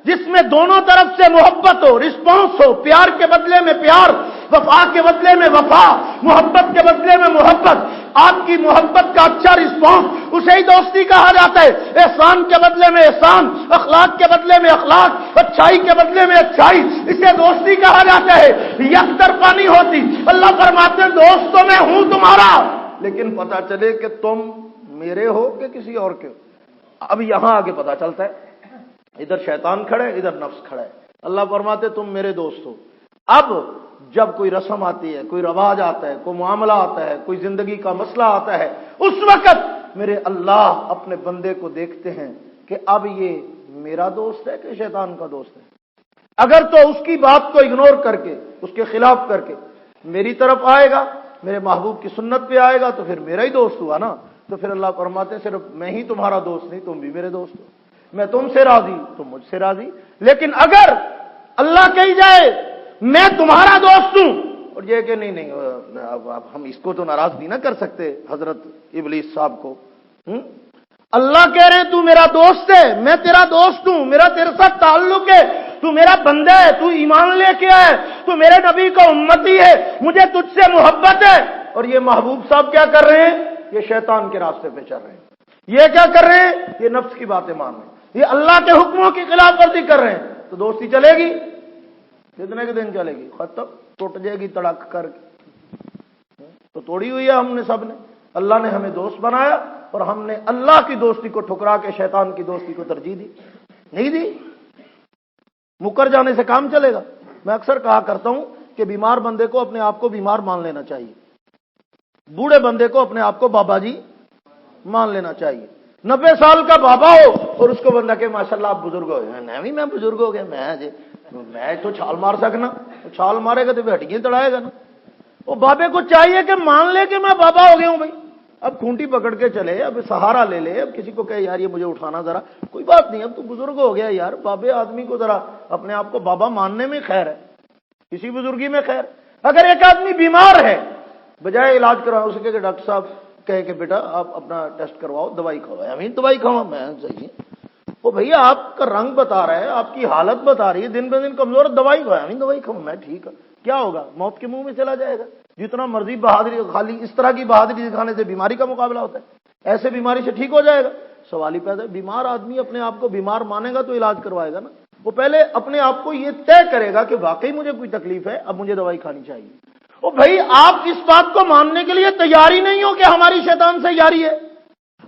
جس میں دونوں طرف سے محبت ہو، رسپانس ہو، پیار کے بدلے میں پیار، وفا کے بدلے میں وفا، محبت کے بدلے میں محبت۔ آپ کی محبت کا اچھا رسپانس اسے ہی دوستی کہا جاتا ہے۔ احسان کے بدلے میں احسان، اخلاق کے بدلے میں اخلاق، اچھائی کے بدلے میں اچھائی، اسے دوستی کہا جاتا ہے۔ یک طرفہ نہیں ہوتی۔ اللہ فرماتے ہیں دوست تو میں ہوں تمہارا، لیکن پتہ چلے کہ تم میرے ہو کہ کسی اور کے ہو۔ اب یہاں آگے پتہ چلتا ہے ادھر شیطان کھڑے ادھر نفس کھڑا ہے۔ اللہ فرماتے تم میرے دوست ہو۔ اب جب کوئی رسم آتی ہے، کوئی رواج آتا ہے، کوئی معاملہ آتا ہے، کوئی زندگی کا مسئلہ آتا ہے، اس وقت میرے اللہ اپنے بندے کو دیکھتے ہیں کہ اب یہ میرا دوست ہے کہ شیطان کا دوست ہے۔ اگر تو اس کی بات کو اگنور کر کے، اس کے خلاف کر کے میری طرف آئے گا میرے محبوب کی سنت پہ آئے گا تو پھر میرا ہی دوست ہوا نا. تو پھر اللہ فرماتے ہیں صرف میں ہی تمہارا دوست نہیں، تم بھی میرے دوست ہو. میں تم سے راضی، تم مجھ سے راضی. لیکن اگر اللہ کہی جائے میں تمہارا دوست ہوں، اور یہ کہ نہیں اب ہم اس کو تو ناراض نہیں نہ کر سکتے حضرت ابلیس صاحب کو. اللہ کہہ رہے ہیں تو میرا دوست ہے، میں تیرا دوست ہوں، میرا تیرے ساتھ تعلق ہے، تو میرا بندہ ہے، تو ایمان لے کے آئے، تو میرے نبی کا امتی ہے، مجھے تجھ سے محبت ہے. اور یہ محبوب صاحب کیا کر رہے ہیں؟ یہ شیطان کے راستے پہ چل رہے ہیں. یہ کیا کر رہے ہیں؟ یہ نفس کی باتیں مان رہے ہیں، یہ اللہ کے حکموں کی خلاف ورزی کر رہے ہیں. تو دوستی چلے گی کتنے کے دن چلے گی؟ ختم، ٹوٹ جائے گی تڑک کر کے. تو توڑی ہوئی ہے ہم نے سب نے. اللہ نے ہمیں دوست بنایا اور ہم نے اللہ کی دوستی کو ٹھکرا کے شیطان کی دوستی کو ترجیح دی. نہیں دی. مکر جانے سے کام چلے گا. میں اکثر کہا کرتا ہوں کہ بیمار بندے کو اپنے آپ کو بیمار مان لینا چاہیے، بوڑھے بندے کو اپنے آپ کو بابا جی مان لینا چاہیے. 90 سال کا بابا ہو اور اس کو بندہ کہ ماشاءاللہ آپ بزرگ ہو گئے. میں بزرگ ہو گیا، میں تو چھال مار سکنا. چھال مارے گا تو ہڈیاں تڑائے گا نا. وہ بابے کو چاہیے کہ مان لے کہ میں بابا ہو گیا ہوں. بھائی اب کھونٹی پکڑ کے چلے، اب سہارا لے لے. اب کسی کو کہے یار یہ مجھے اٹھانا ذرا، کوئی بات نہیں، اب تو بزرگ ہو گیا یار. بابے آدمی کو ذرا اپنے آپ کو بابا ماننے میں خیر ہے، کسی بزرگی میں خیر. اگر ایک آدمی بیمار ہے، بجائے علاج کرواؤ اس کے ڈاکٹر صاحب کہے کہ بیٹا آپ اپنا ٹیسٹ کرواؤ، دوائی کھاؤ. امین دوائی کھاؤ، میں صحیح. وہ بھیا آپ کا رنگ بتا رہا ہے، آپ کی حالت بتا رہی ہے، دن بہ دن کمزور، دوائی کھاؤ. امین دوائی کھاؤ، میں ٹھیک ہے. کیا ہوگا؟ موت کے منہ میں چلا جائے گا. جتنا مرضی بہادری، خالی اس طرح کی بہادری دکھانے سے بیماری کا مقابلہ ہوتا ہے. ایسے بیماری سے ٹھیک ہو جائے گا؟ سوال ہی پیدا ہے. بیمار آدمی اپنے آپ کو بیمار مانے گا تو علاج کروائے گا نا. وہ پہلے اپنے آپ کو یہ طے کرے گا کہ واقعی مجھے کوئی تکلیف ہے، اب مجھے دوائی کھانی چاہیے. او بھائی آپ اس بات کو ماننے کے لیے تیار ہی نہیں ہو کہ ہماری شیطان سے یاری ہے.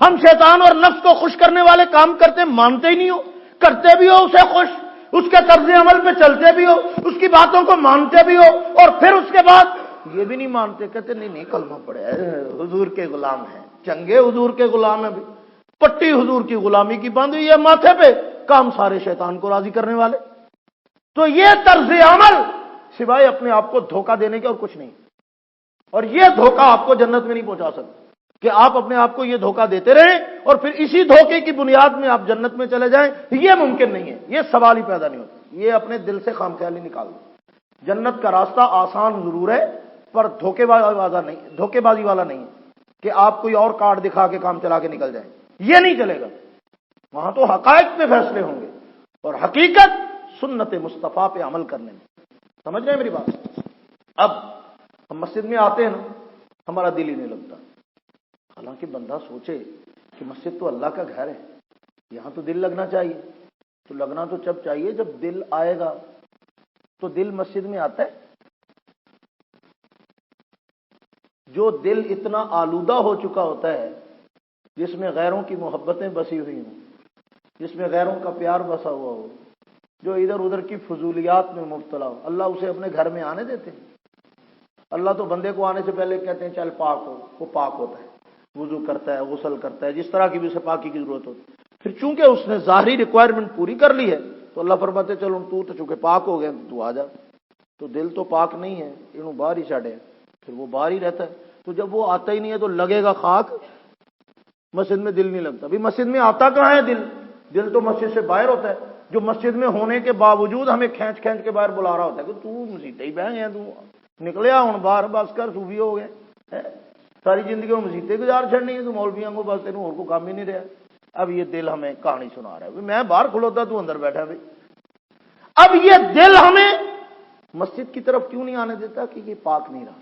ہم شیطان اور نفس کو خوش کرنے والے کام کرتے مانتے ہی نہیں ہو. کرتے بھی ہو اسے خوش، اس کے طرز عمل پہ چلتے بھی ہو، اس کی باتوں کو مانتے بھی ہو، اور پھر اس کے بعد یہ بھی نہیں مانتے، کہتے نہیں کلمہ پڑھے حضور کے غلام ہیں. چنگے حضور کے غلام ہیں. پٹی حضور کی غلامی کی باندھی ہوئی ہے ماتھے پہ، کام سارے شیطان کو راضی کرنے والے. تو یہ طرز عمل سوائے اپنے آپ کو دھوکہ دینے کے اور کچھ نہیں. اور یہ دھوکہ آپ کو جنت میں نہیں پہنچا سکتا کہ آپ اپنے آپ کو یہ دھوکہ دیتے رہیں اور پھر اسی دھوکے کی بنیاد میں آپ جنت میں چلے جائیں. یہ ممکن نہیں ہے. یہ سوال ہی پیدا نہیں ہوتا. یہ اپنے دل سے خام خیالی نکال دیں. جنت کا راستہ آسان ضرور ہے پر دھوکے بازی والا نہیں ہے کہ آپ کوئی اور کارڈ دکھا کے کام چلا کے نکل جائیں. یہ نہیں چلے گا. وہاں تو حقائق پہ فیصلے ہوں گے اور حقیقت سنت مصطفیٰ پہ عمل کرنے میں. سمجھ رہے ہیں میری بات؟ اب ہم مسجد میں آتے ہیں نا، ہمارا دل ہی نہیں لگتا. حالانکہ بندہ سوچے کہ مسجد تو اللہ کا گھر ہے، یہاں تو دل لگنا چاہیے. تو لگنا تو جب چاہیے جب دل آئے گا. تو دل مسجد میں آتا ہے. جو دل اتنا آلودہ ہو چکا ہوتا ہے، جس میں غیروں کی محبتیں بسی ہوئی ہوں، جس میں غیروں کا پیار بسا ہوا ہو، جو ادھر ادھر کی فضولیات میں مبتلا ہو، اللہ اسے اپنے گھر میں آنے دیتے ہیں؟ اللہ تو بندے کو آنے سے پہلے کہتے ہیں چل پاک ہو. وہ پاک ہوتا ہے، وضو کرتا ہے، غسل کرتا ہے، جس طرح کی بھی اسے پاکی کی ضرورت ہوتی ہے. پھر چونکہ اس نے ظاہری ریکوائرمنٹ پوری کر لی ہے تو اللہ فرماتے چلو تو چونکہ پاک ہو گیا تو آ جا. تو دل تو پاک نہیں ہے، انہوں باہر ہی چڑھے، پھر وہ باہر ہی رہتا ہے. تو جب وہ آتا ہی نہیں ہے تو لگے گا خاک. مسجد میں دل نہیں لگتا. بھی مسجد میں آتا کہاں ہے دل؟ دل تو مسجد سے باہر ہوتا ہے، جو مسجد میں ہونے کے باوجود ہمیں کھینچ کھینچ کے باہر بلا رہا ہوتا ہے کہ تو مسیطے ہی بہ گیا، تو نکلیا ہوں باہر، بس کر صوفی ہو گئے، ساری زندگی میں مسیطے گزار چھڑنی ہے، تو مولویوں کو بس تینوں اور کو کام ہی نہیں رہا. اب یہ دل ہمیں کہانی سنا رہا ہے. میں باہر کھلوتا تو اندر بیٹھا بھائی. اب یہ دل ہمیں مسجد کی طرف کیوں نہیں آنے دیتا؟ کہ یہ پاک نہیں رہا،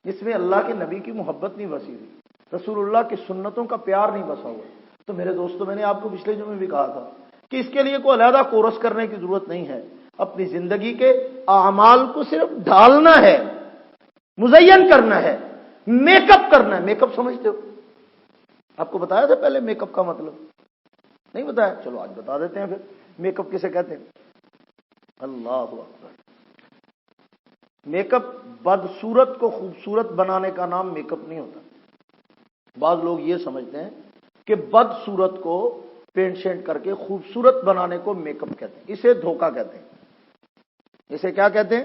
اس میں اللہ کے نبی کی محبت نہیں بسی ہوئی، رسول اللہ کی سنتوں کا پیار نہیں بسا ہوا. تو میرے دوستوں، میں نے آپ کو پچھلے جمعے میں بھی کہا تھا کہ اس کے لیے کوئی علیحدہ کورس کرنے کی ضرورت نہیں ہے. اپنی زندگی کے اعمال کو صرف ڈھالنا ہے، مزین کرنا ہے، میک اپ کرنا ہے. میک اپ سمجھتے ہو؟ آپ کو بتایا تھا پہلے میک اپ کا مطلب؟ نہیں بتایا؟ چلو آج بتا دیتے ہیں. پھر میک اپ کسے کہتے ہیں؟ اللہ اکبر. میک اپ بدصورت کو خوبصورت بنانے کا نام میک اپ نہیں ہوتا. بعض لوگ یہ سمجھتے ہیں کہ بدصورت کو پینٹ شینٹ کر کے خوبصورت بنانے کو میک اپ کہتے ہیں. اسے دھوکہ کہتے ہیں. اسے کیا کہتے ہیں؟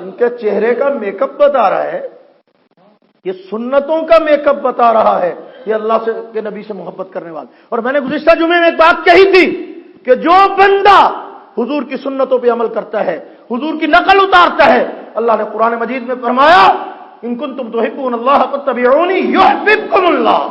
ان کے چہرے کا میک اپ بتا رہا ہے، یہ سنتوں کا میک اپ بتا رہا ہے، یہ اللہ سے کے نبی سے محبت کرنے والے۔ اور میں نے گزشتہ جمعے میں ایک بات کہی تھی کہ جو بندہ حضور کی سنتوں پہ عمل کرتا ہے، حضور کی نقل اتارتا ہے، اللہ نے قرآن مجید میں فرمایا ان کنتم تحبون اللہ فاتبعونی یحببکم اللہ،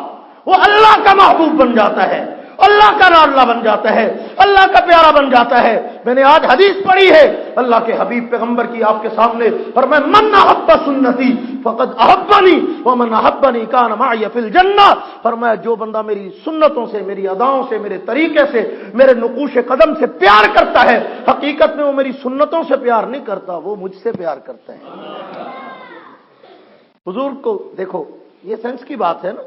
وہ اللہ کا محبوب بن جاتا ہے، اللہ کا لاڈلا بن جاتا ہے، اللہ کا پیارا بن جاتا ہے۔ میں نے آج حدیث پڑھی ہے اللہ کے حبیب پیغمبر کی آپ کے سامنے، فرمایا من احب سنتی فقد احبنی ومن احبنی کان معی فی الجنہ۔ فرمایا جو بندہ میری سنتوں سے، میری اداؤں سے، میرے طریقے سے، میرے نقوش قدم سے پیار کرتا ہے، حقیقت میں وہ میری سنتوں سے پیار نہیں کرتا، وہ مجھ سے پیار کرتا ہے۔ حضور کو دیکھو، یہ سینس کی بات ہے نا،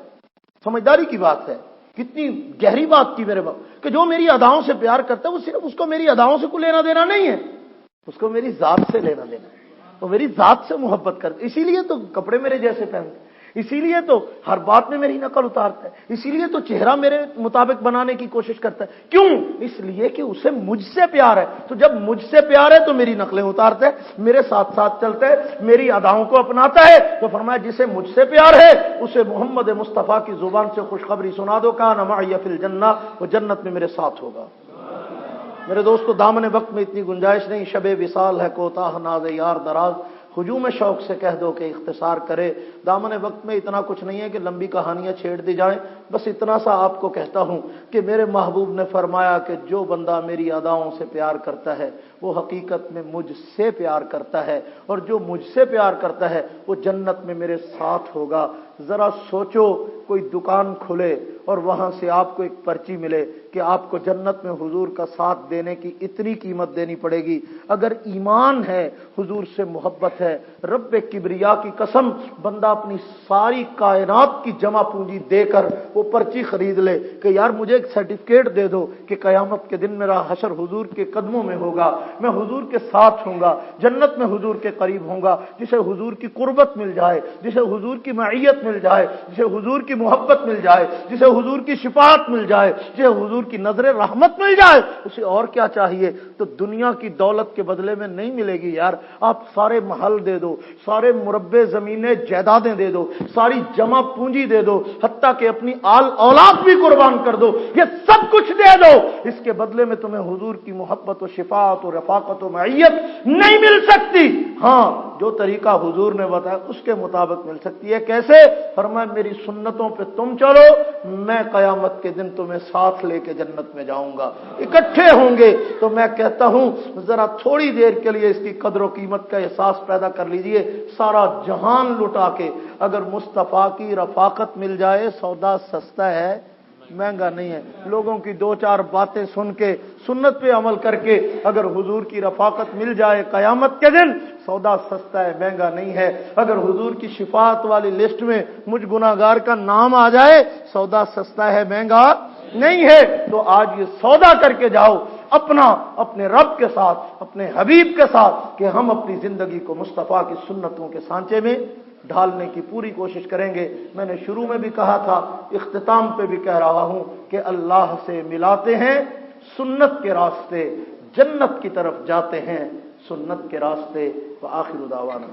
سمجھداری کی بات ہے، کتنی گہری بات کی میرے باپ کہ جو میری اداؤں سے پیار کرتا ہے وہ صرف اس کو میری اداؤں سے کوئی لینا دینا نہیں ہے، اس کو میری ذات سے لینا دینا ہے، وہ میری ذات سے محبت کرتا ہے، اسی لیے تو کپڑے میرے جیسے پہنتے، اسی لیے تو ہر بات میں میری نقل اتارتا ہے، اسی لیے تو چہرہ میرے مطابق بنانے کی کوشش کرتا ہے۔ کیوں؟ اس لیے کہ اسے مجھ سے پیار ہے، تو جب مجھ سے پیار ہے تو میری نقلیں اتارتا ہے، میرے ساتھ ساتھ چلتا ہے، میری اداؤں کو اپناتا ہے۔ تو فرمایا جسے مجھ سے پیار ہے اسے محمد مصطفیٰ کی زبان سے خوشخبری سنا دو، کان معی فی الجنہ، وہ جنت میں میرے ساتھ ہوگا۔ میرے دوستو، دامن وقت میں اتنی گنجائش نہیں، شب وصال ہے کوتاہ ناز یار دراز، ہجوم شوق سے کہہ دو کہ اختصار کرے۔ دامن وقت میں اتنا کچھ نہیں ہے کہ لمبی کہانیاں چھیڑ دی جائیں، بس اتنا سا آپ کو کہتا ہوں کہ میرے محبوب نے فرمایا کہ جو بندہ میری اداؤں سے پیار کرتا ہے وہ حقیقت میں مجھ سے پیار کرتا ہے، اور جو مجھ سے پیار کرتا ہے وہ جنت میں میرے ساتھ ہوگا۔ ذرا سوچو، کوئی دکان کھلے اور وہاں سے آپ کو ایک پرچی ملے کہ آپ کو جنت میں حضور کا ساتھ دینے کی اتنی قیمت دینی پڑے گی۔ اگر ایمان ہے، حضور سے محبت ہے، رب کبریا کی قسم، بندہ اپنی ساری کائنات کی جمع پونجی دے کر وہ پرچی خرید لے کہ یار مجھے ایک سرٹیفکیٹ دے دو کہ قیامت کے دن میرا حشر حضور کے قدموں میں ہوگا، میں حضور کے ساتھ ہوں گا، جنت میں حضور کے قریب ہوں گا۔ جسے حضور کی قربت مل جائے، جسے حضور کی معیت مل جائے، جسے حضور کی محبت مل جائے، جسے حضور کی شفاعت مل جائے، جسے حضور کی نظر رحمت مل جائے، اسے اور کیا چاہیے؟ تو دنیا کی دولت کے بدلے میں نہیں ملے گی یار، آپ سارے محل دے دو، سارے مربع زمینیں جائیدادیں دے دو، ساری جمع پونجی دے دو، حتیٰ کہ اپنی آل اولاد بھی قربان کر دو، یہ سب کچھ دے دو، اس کے بدلے میں تمہیں حضور کی محبت و شفاعت و رفاقت و معیت نہیں مل سکتی۔ ہاں، جو طریقہ حضور نے بتایا اس کے مطابق مل سکتی ہے۔ کیسے؟ فرمایا میری سنتوں پہ تم چلو، میں قیامت کے دن تمہیں ساتھ لے کے جنت میں جاؤں گا، اکٹھے ہوں گے۔ تو میں کہتا ہوں ذرا تھوڑی دیر کے لیے اس کی قدر و قیمت کا احساس پیدا کر لیجئے، سارا جہان لٹا کے اگر مصطفیٰ کی رفاقت مل جائے، سودا سستا ہے، مہنگا نہیں ہے۔ لوگوں کی دو چار باتیں سن کے، سنت پہ عمل کر کے اگر حضور کی رفاقت مل جائے قیامت کے دن، سودا سستا ہے، مہنگا نہیں ہے۔ اگر حضور کی شفاعت والی لسٹ میں مجھ گناہگار کا نام آ جائے، سودا سستا ہے، مہنگا نہیں ہے۔ تو آج یہ سودا کر کے جاؤ اپنے رب کے ساتھ، اپنے حبیب کے ساتھ، کہ ہم اپنی زندگی کو مصطفیٰ کی سنتوں کے سانچے میں ڈھالنے کی پوری کوشش کریں گے۔ میں نے شروع میں بھی کہا تھا، اختتام پہ بھی کہہ رہا ہوں کہ اللہ سے ملاتے ہیں سنت کے راستے، جنت کی طرف جاتے ہیں سنت کے راستے۔ وآخر دعوانا